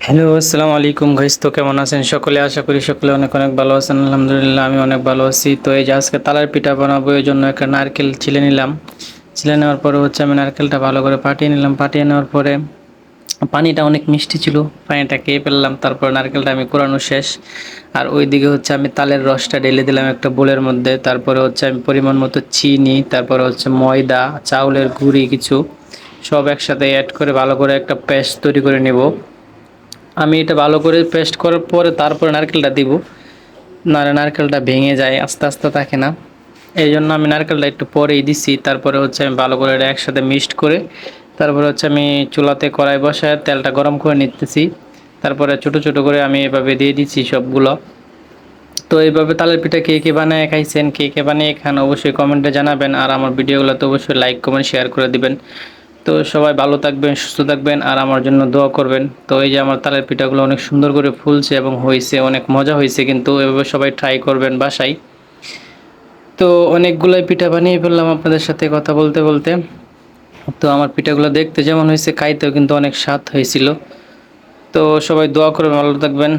Hello, আসসালামু আলাইকুম guys. তো কেমন আছেন সকলে? আশা করি সকলে অনেক অনেক ভালো আছেন। আলহামদুলিল্লাহ আমি অনেক ভালো আছি। তো এই যে আজকে তালের পিঠা বানাবো, এই জন্য একটা নারকেল ছিলে নিলাম। ছিলে নেওয়ার পরে আমি নারকেলটা ভালো করে ফাটিয়ে নিলাম। ফাটিয়ে নেওয়ার পরে পানিটা অনেক মিষ্টি ছিল, পানিটা খেয়ে ফেললাম। তারপর নারকেলটা আমি কোরানো শেষ। আর ওইদিকে আমি তালের রসটা ঢেলে দিলাম একটা বোলের মধ্যে। তারপরে আমি পরিমাণ মতো চিনি, তারপরে ময়দা, চাউলের গুঁড়ি কিছু সব একসাথে অ্যাড করে ভালো করে একটা পেস্ট তৈরি করে নেব। আমি এটা ভালো করে পেস্ট করার পরে তারপরে নারকেলটা দিব। নারকেলটা ভেঙে যায়, আস্তে আস্তে থাকে না। এই জন্য আমি নারকেলটা একটু পরেই দিছি। তারপরে আমি ভালো করে এটা একসাথে মিক্সড করে তারপরে আমি চুলাতে কড়াই বসায় তেলটা গরম করে নিতেছি। তারপরে ছোট ছোট করে আমি এভাবে দিয়ে দিচ্ছি সবগুলো। তো এইভাবে তালের পিঠা কে কে বানায় খাইছেন, কে কে বানিয়ে খান অবশ্যই কমেন্টে জানাবেন। আর আমার ভিডিওগুলোতে অবশ্যই লাইক কমেন্ট শেয়ার করে দিবেন। তো সবাই ভালো থাকবেন, সুস্থ থাকবেন আর আমার জন্য দোয়া করবেন। তো এই যে আমার তালের পিঠাগুলো অনেক সুন্দর করে ফুলছে এবং হয়েছে, অনেক মজা হয়েছে, কিন্তু এভাবে সবাই ট্রাই করবেন বাসায়। তো অনেকগুলাই পিঠা বানিয়ে ফেললাম আপনাদের সাথে কথা বলতে বলতে। তো আমার পিঠাগুলো দেখতে যেমন হয়েছে, খাইতেও কিন্তু অনেক স্বাদ হয়েছিল। তো সবাই দোয়া করবেন, ভালো থাকবেন।